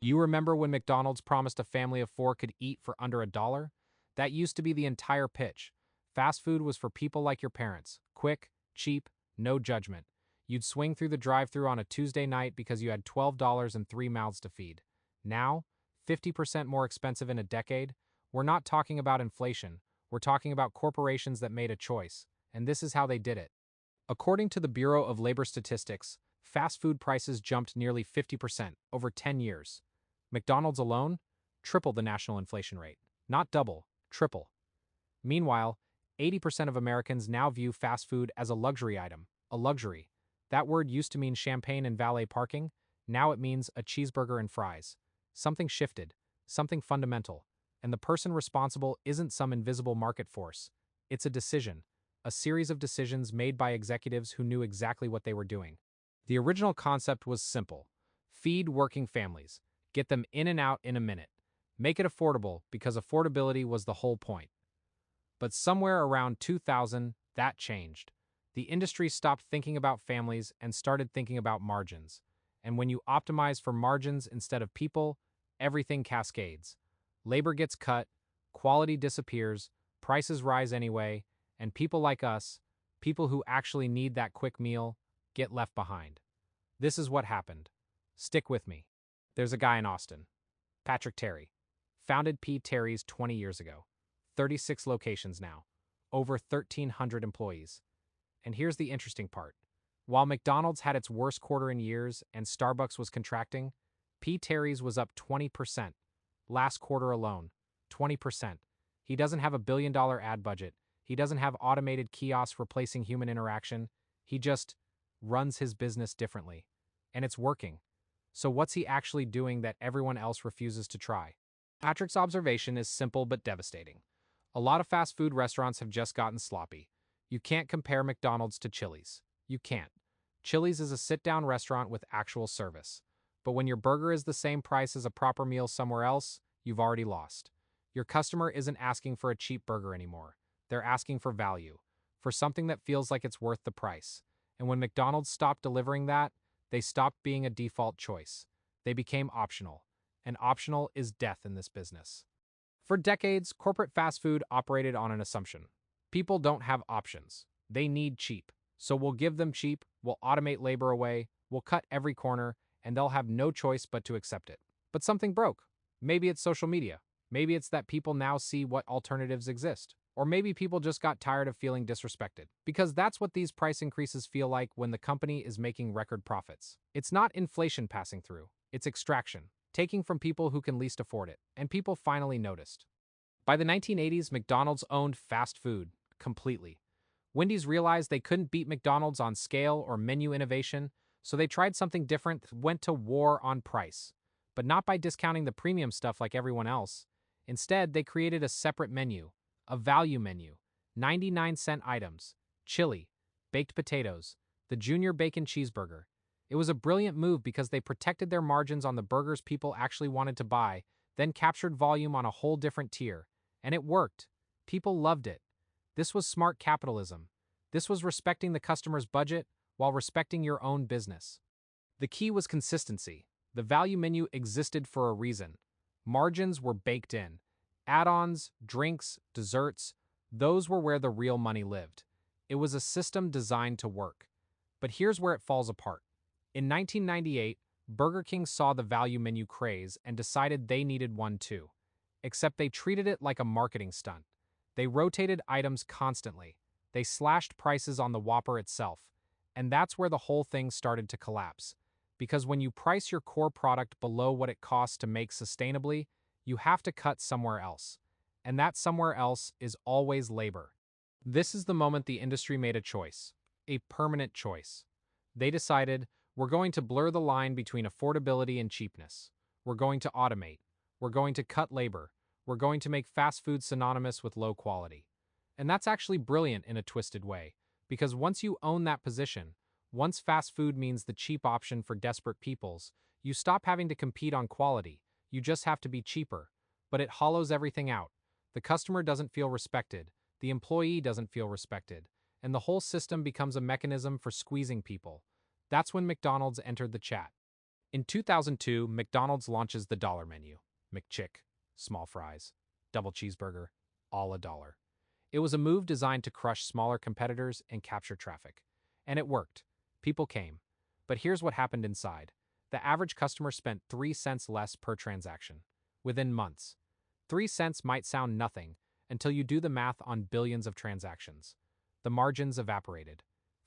You remember when McDonald's promised a family of four could eat for under $1? That used to be the entire pitch. Fast food was for people like your parents. Quick, cheap, no judgment. You'd swing through the drive-thru on a Tuesday night because you had $12 and three mouths to feed. Now, 50% more expensive in a decade? We're not talking about inflation. We're talking about corporations that made a choice. And this is how they did it. According to the Bureau of Labor Statistics, fast food prices jumped nearly 50% over 10 years. McDonald's alone tripled the national inflation rate. Not double, triple. Meanwhile, 80% of Americans now view fast food as a luxury item. A luxury. That word used to mean champagne and valet parking. Now it means a cheeseburger and fries. Something shifted, something fundamental. And the person responsible isn't some invisible market force. It's a decision. A series of decisions made by executives who knew exactly what they were doing. The original concept was simple. Feed working families. Get them in and out in a minute. Make it affordable because affordability was the whole point. But somewhere around 2000, that changed. The industry stopped thinking about families and started thinking about margins. And when you optimize for margins instead of people, everything cascades. Labor gets cut, quality disappears, prices rise anyway, and people like us, people who actually need that quick meal, get left behind. This is what happened. Stick with me. There's a guy in Austin, Patrick Terry, founded P. Terry's 20 years ago. 36 locations now, over 1,300 employees. And here's the interesting part. While McDonald's had its worst quarter in years and Starbucks was contracting, P. Terry's was up 20%. Last quarter alone, 20%. He doesn't have a billion-dollar ad budget. He doesn't have automated kiosks replacing human interaction. He just runs his business differently. And it's working. So what's he actually doing that everyone else refuses to try? Patrick's observation is simple but devastating. A lot of fast food restaurants have just gotten sloppy. You can't compare McDonald's to Chili's. You can't. Chili's is a sit-down restaurant with actual service. But when your burger is the same price as a proper meal somewhere else, you've already lost. Your customer isn't asking for a cheap burger anymore. They're asking for value, for something that feels like it's worth the price. And when McDonald's stopped delivering that, they stopped being a default choice. They became optional. And optional is death in this business. For decades, corporate fast food operated on an assumption. People don't have options. They need cheap. So we'll give them cheap, we'll automate labor away, we'll cut every corner, and they'll have no choice but to accept it. But something broke. Maybe it's social media. Maybe it's that people now see what alternatives exist. Or maybe people just got tired of feeling disrespected. Because that's what these price increases feel like when the company is making record profits. It's not inflation passing through. It's extraction. Taking from people who can least afford it. And people finally noticed. By the 1980s, McDonald's owned fast food completely. Wendy's realized they couldn't beat McDonald's on scale or menu innovation, so they tried something different, went to war on price. But not by discounting the premium stuff like everyone else. Instead, they created a separate menu, a value menu, 99-cent items, chili, baked potatoes, the junior bacon cheeseburger. It was a brilliant move because they protected their margins on the burgers people actually wanted to buy, then captured volume on a whole different tier. And it worked. People loved it. This was smart capitalism. This was respecting the customer's budget while respecting your own business. The key was consistency. The value menu existed for a reason. Margins were baked in. Add-ons, drinks, desserts, those were where the real money lived. It was a system designed to work. But here's where it falls apart. In 1998, Burger King saw the value menu craze and decided they needed one too. Except they treated it like a marketing stunt. They rotated items constantly. They slashed prices on the Whopper itself. And that's where the whole thing started to collapse. Because when you price your core product below what it costs to make sustainably, you have to cut somewhere else. And that somewhere else is always labor. This is the moment the industry made a choice. A permanent choice. They decided, we're going to blur the line between affordability and cheapness. We're going to automate. We're going to cut labor. We're going to make fast food synonymous with low quality. And that's actually brilliant in a twisted way, because once you own that position, once fast food means the cheap option for desperate peoples, you stop having to compete on quality, you just have to be cheaper. But it hollows everything out. The customer doesn't feel respected, the employee doesn't feel respected, and the whole system becomes a mechanism for squeezing people. That's when McDonald's entered the chat. In 2002, McDonald's launches the dollar menu. McChick, small fries, double cheeseburger, all a dollar. It was a move designed to crush smaller competitors and capture traffic. And it worked. People came. But here's what happened inside. The average customer spent 3 cents less per transaction. Within months. 3 cents might sound nothing until you do the math on billions of transactions. The margins evaporated.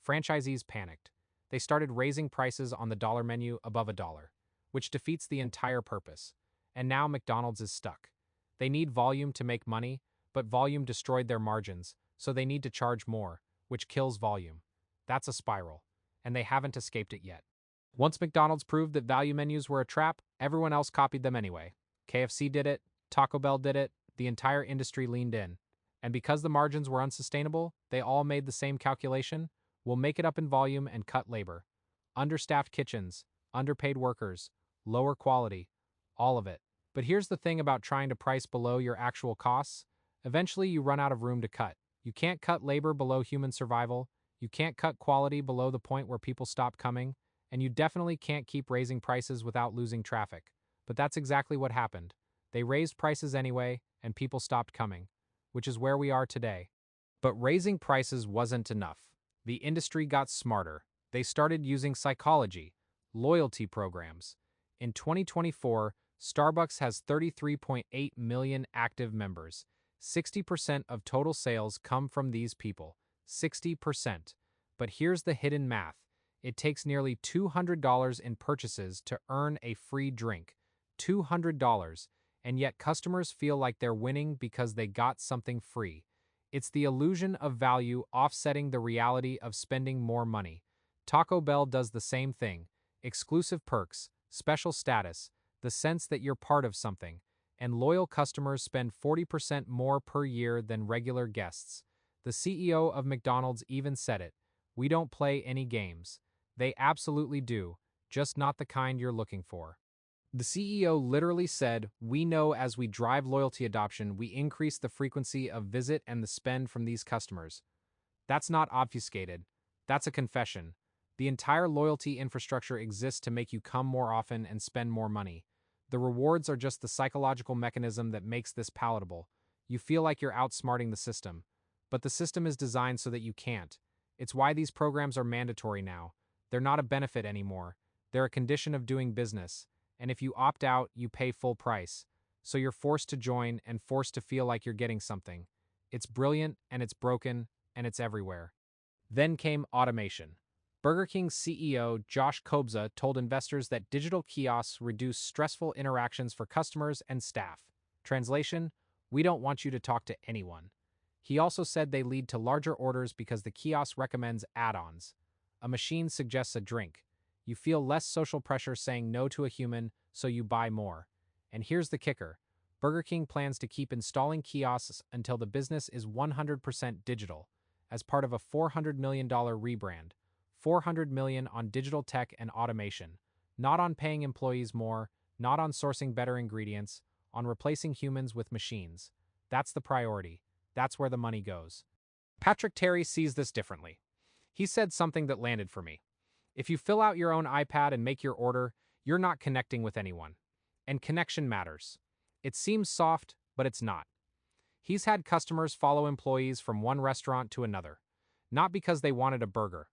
Franchisees panicked. They started raising prices on the dollar menu above a dollar, which defeats the entire purpose. And now McDonald's is stuck. They need volume to make money, but volume destroyed their margins, so they need to charge more, which kills volume. That's a spiral, and they haven't escaped it yet. Once McDonald's proved that value menus were a trap, everyone else copied them anyway. KFC did it, Taco Bell did it, the entire industry leaned in. And because the margins were unsustainable, they all made the same calculation: we'll make it up in volume and cut labor. Understaffed kitchens, underpaid workers, lower quality, all of it. But here's the thing about trying to price below your actual costs. Eventually you run out of room to cut. You can't cut labor below human survival, you can't cut quality below the point where people stop coming, and you definitely can't keep raising prices without losing traffic. But that's exactly what happened. They raised prices anyway, and people stopped coming, which is where we are today. But raising prices wasn't enough. The industry got smarter. They started using psychology, loyalty programs. In 2024, Starbucks has 33.8 million active members. 60% of total sales come from these people. 60%. But here's the hidden math. It takes nearly $200 in purchases to earn a free drink. $200. And yet customers feel like they're winning because they got something free. It's the illusion of value offsetting the reality of spending more money. Taco Bell does the same thing. Exclusive perks, special status, the sense that you're part of something, and loyal customers spend 40% more per year than regular guests. The CEO of McDonald's even said it. We don't play any games. They absolutely do, just not the kind you're looking for. The CEO literally said, we know as we drive loyalty adoption, we increase the frequency of visit and the spend from these customers. That's not obfuscated. That's a confession. The entire loyalty infrastructure exists to make you come more often and spend more money. The rewards are just the psychological mechanism that makes this palatable. You feel like you're outsmarting the system. But the system is designed so that you can't. It's why these programs are mandatory now. They're not a benefit anymore. They're a condition of doing business. And if you opt out, you pay full price. So you're forced to join and forced to feel like you're getting something. It's brilliant, and it's broken, and it's everywhere. Then came automation. Burger King's CEO Josh Kobza told investors that digital kiosks reduce stressful interactions for customers and staff. Translation: we don't want you to talk to anyone. He also said they lead to larger orders because the kiosk recommends add-ons. A machine suggests a drink. You feel less social pressure saying no to a human, so you buy more. And here's the kicker. Burger King plans to keep installing kiosks until the business is 100% digital, as part of a $400 million rebrand. $400 million on digital tech and automation, not on paying employees more, not on sourcing better ingredients, on replacing humans with machines. That's the priority. That's where the money goes. Patrick Terry sees this differently. He said something that landed for me. If you fill out your own iPad and make your order, you're not connecting with anyone. And connection matters. It seems soft, but it's not. He's had customers follow employees from one restaurant to another, not because they wanted a burger,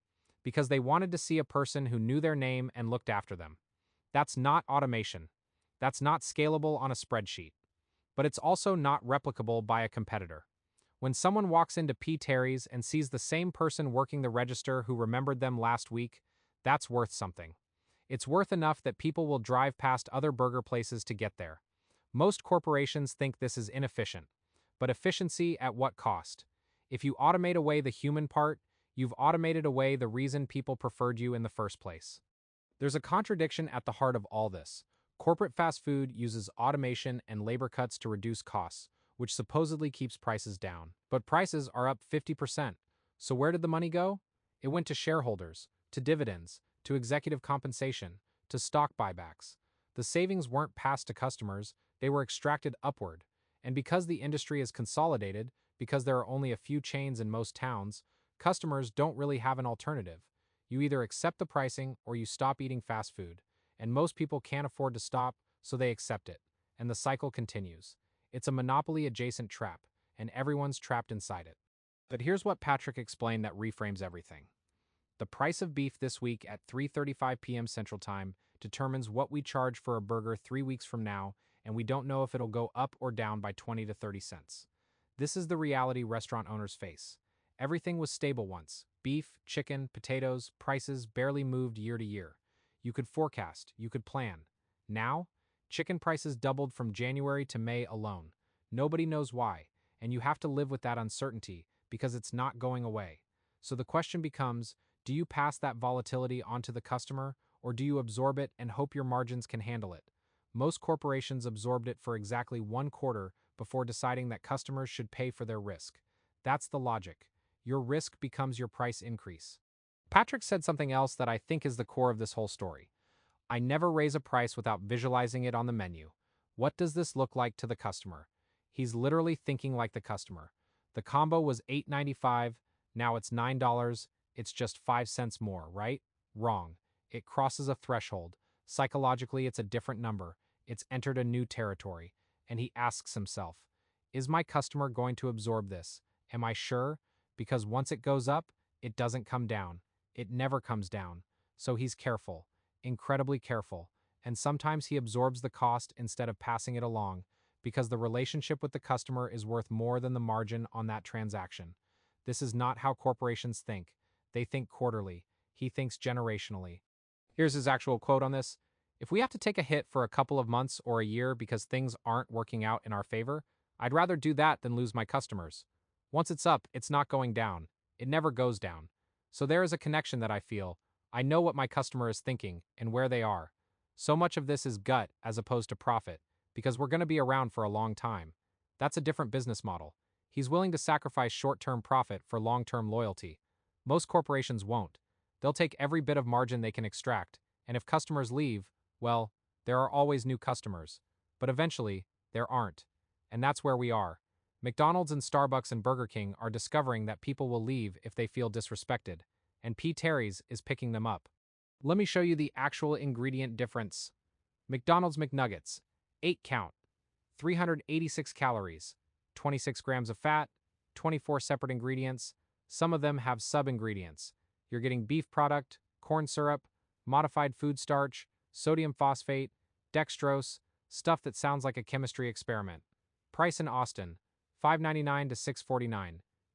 because they wanted to see a person who knew their name and looked after them. That's not automation. That's not scalable on a spreadsheet. But it's also not replicable by a competitor. When someone walks into P. Terry's and sees the same person working the register who remembered them last week, that's worth something. It's worth enough that people will drive past other burger places to get there. Most corporations think this is inefficient. But efficiency at what cost? If you automate away the human part, you've automated away the reason people preferred you in the first place. There's a contradiction at the heart of all this. Corporate fast food uses automation and labor cuts to reduce costs, which supposedly keeps prices down. But prices are up 50%. So where did the money go? It went to shareholders, to dividends, to executive compensation, to stock buybacks. The savings weren't passed to customers, they were extracted upward. And because the industry is consolidated, because there are only a few chains in most towns, customers don't really have an alternative. You either accept the pricing or you stop eating fast food. and most people can't afford to stop, so they accept it, and the cycle continues. It's a monopoly-adjacent trap, and everyone's trapped inside it. But here's what Patrick explained that reframes everything. The price of beef this week at 3:35 p.m. Central Time determines what we charge for a burger 3 weeks from now, and we don't know if it'll go up or down by 20 to 30 cents. This is the reality restaurant owners face. Everything was stable once. Beef, chicken, potatoes, prices barely moved year to year. You could forecast, you could plan. Now, chicken prices doubled from January to May alone. Nobody knows why, and you have to live with that uncertainty because it's not going away. So the question becomes, do you pass that volatility onto the customer, or do you absorb it and hope your margins can handle it? Most corporations absorbed it for exactly 1 quarter before deciding that customers should pay for their risk. That's the logic. Your risk becomes your price increase. Patrick said something else that I think is the core of this whole story. I never raise a price without visualizing it on the menu. What does this look like to the customer? He's literally thinking like the customer. The combo was $8.95, now it's $9, it's just 5 cents more, right? Wrong. It crosses a threshold. Psychologically, it's a different number. It's entered a new territory. And he asks himself, is my customer going to absorb this? Am I sure? Because once it goes up, it doesn't come down. It never comes down. So he's careful, incredibly careful. And sometimes he absorbs the cost instead of passing it along, because the relationship with the customer is worth more than the margin on that transaction. This is not how corporations think. They think quarterly. He thinks generationally. Here's his actual quote on this. If we have to take a hit for a couple of months or a year because things aren't working out in our favor, I'd rather do that than lose my customers. Once it's up, it's not going down. It never goes down. So there is a connection that I feel. I know what my customer is thinking and where they are. So much of this is gut as opposed to profit, because we're going to be around for a long time. That's a different business model. He's willing to sacrifice short-term profit for long-term loyalty. Most corporations won't. They'll take every bit of margin they can extract, and if customers leave, well, there are always new customers. But eventually, there aren't. And that's where we are. McDonald's and Starbucks and Burger King are discovering that people will leave if they feel disrespected, and P. Terry's is picking them up. Let me show you the actual ingredient difference. McDonald's McNuggets, 8 count, 386 calories, 26 grams of fat, 24 separate ingredients. Some of them have sub-ingredients. You're getting beef product, corn syrup, modified food starch, sodium phosphate, dextrose, stuff that sounds like a chemistry experiment. Price in Austin, $5.99 to $6.49.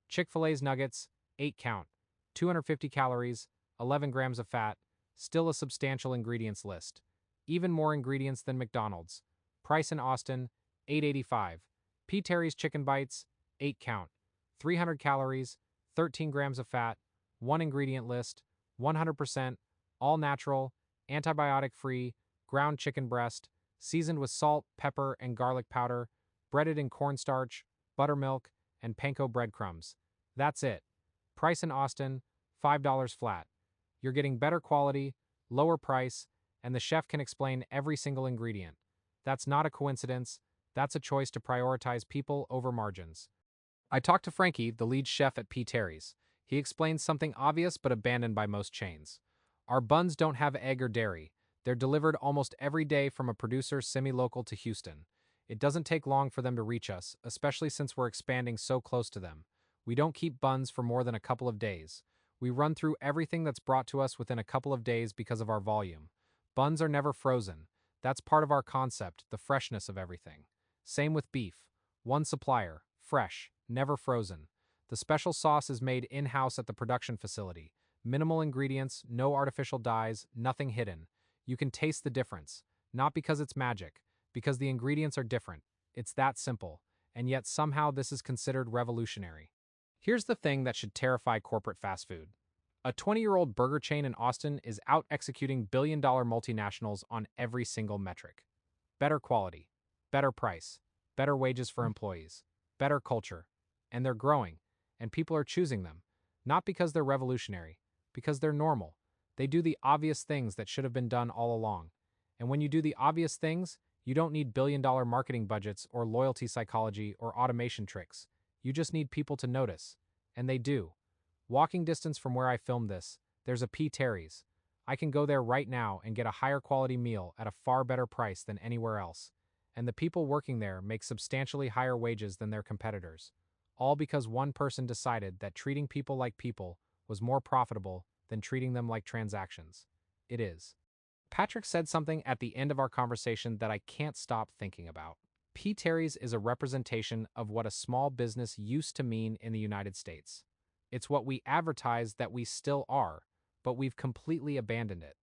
Chick-fil-A's nuggets, 8 count, 250 calories, 11 grams of fat, still a substantial ingredients list. Even more ingredients than McDonald's. Price in Austin, $8.85. P. Terry's chicken bites, 8 count, 300 calories, 13 grams of fat, 1 ingredient list, 100%, all natural, antibiotic-free, ground chicken breast, seasoned with salt, pepper, and garlic powder, breaded in cornstarch, buttermilk, and panko breadcrumbs. That's it. Price in Austin, $5 flat. You're getting better quality, lower price, and the chef can explain every single ingredient. That's not a coincidence. That's a choice to prioritize people over margins. I talked to Frankie, the lead chef at P. Terry's. He explains something obvious but abandoned by most chains. Our buns don't have egg or dairy. They're delivered almost every day from a producer semi-local to Houston. It doesn't take long for them to reach us, especially since we're expanding so close to them. We don't keep buns for more than a couple of days. We run through everything that's brought to us within a couple of days because of our volume. Buns are never frozen. That's part of our concept, the freshness of everything. Same with beef. One supplier, fresh, never frozen. The special sauce is made in-house at the production facility. Minimal ingredients, no artificial dyes, nothing hidden. You can taste the difference. Not because it's magic, because the ingredients are different. It's that simple. And yet somehow this is considered revolutionary. Here's the thing that should terrify corporate fast food. A 20-year-old burger chain in Austin is out-executing billion-dollar multinationals on every single metric. Better quality, better price, better wages for employees, better culture. And they're growing, and people are choosing them. Not because they're revolutionary, because they're normal. They do the obvious things that should have been done all along. And when you do the obvious things, you don't need billion-dollar marketing budgets or loyalty psychology or automation tricks. You just need people to notice. And they do. Walking distance from where I filmed this, there's a P. Terry's. I can go there right now and get a higher quality meal at a far better price than anywhere else. And the people working there make substantially higher wages than their competitors. All because one person decided that treating people like people was more profitable than treating them like transactions. It is. Patrick said something at the end of our conversation that I can't stop thinking about. P. Terry's is a representation of what a small business used to mean in the United States. It's what we advertise that we still are, but we've completely abandoned it.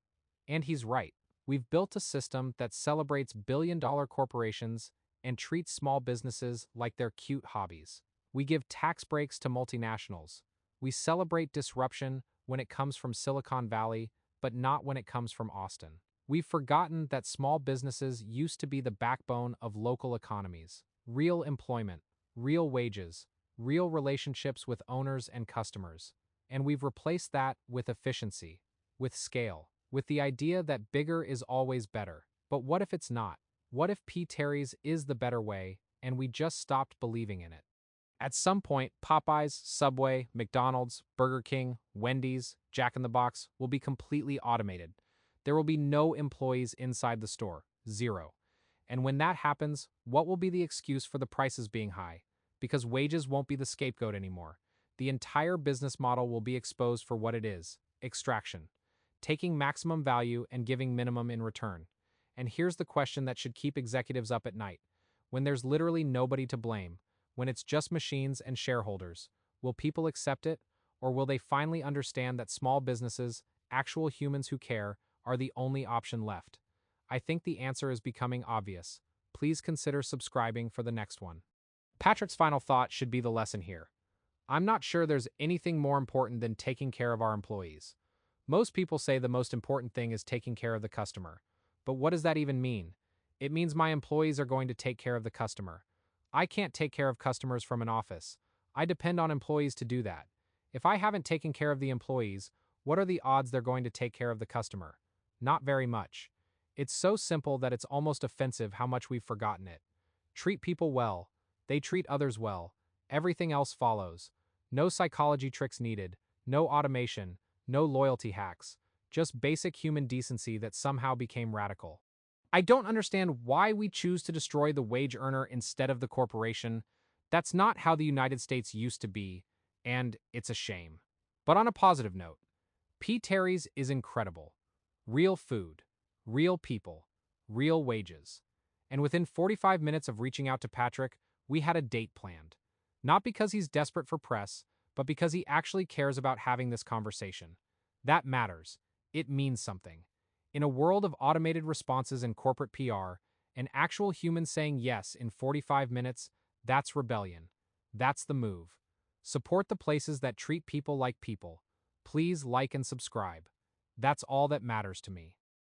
And he's right. We've built a system that celebrates billion-dollar corporations and treats small businesses like they're cute hobbies. We give tax breaks to multinationals. We celebrate disruption when it comes from Silicon Valley, but not when it comes from Austin. We've forgotten that small businesses used to be the backbone of local economies. Real employment, real wages, real relationships with owners and customers. And we've replaced that with efficiency, with scale, with the idea that bigger is always better. But what if it's not? What if P. Terry's is the better way and we just stopped believing in it? At some point, Popeyes, Subway, McDonald's, Burger King, Wendy's, Jack in the Box will be completely automated. There will be no employees inside the store, zero. And when that happens, what will be the excuse for the prices being high? Because wages won't be the scapegoat anymore. The entire business model will be exposed for what it is: extraction, taking maximum value and giving minimum in return. And here's the question that should keep executives up at night. When there's literally nobody to blame, when it's just machines and shareholders, will people accept it, or will they finally understand that small businesses, actual humans who care, are the only option left? I think the answer is becoming obvious. Please consider subscribing for the next one. Patrick's final thought should be the lesson here. I'm not sure there's anything more important than taking care of our employees. Most people say the most important thing is taking care of the customer. But what does that even mean? It means my employees are going to take care of the customer. I can't take care of customers from an office. I depend on employees to do that. If I haven't taken care of the employees, what are the odds they're going to take care of the customer? Not very much. It's so simple that it's almost offensive how much we've forgotten it. Treat people well. They treat others well. Everything else follows. No psychology tricks needed. No automation. No loyalty hacks. Just basic human decency that somehow became radical. I don't understand why we choose to destroy the wage earner instead of the corporation. That's not how the United States used to be, and it's a shame. But on a positive note, P. Terry's is incredible. Real food, real people, real wages. And within 45 minutes of reaching out to Patrick, we had a date planned. Not because he's desperate for press, but because he actually cares about having this conversation. That matters. It means something. In a world of automated responses and corporate PR, an actual human saying yes in 45 minutes, that's rebellion. That's the move. Support the places that treat people like people. Please like and subscribe. That's all that matters to me.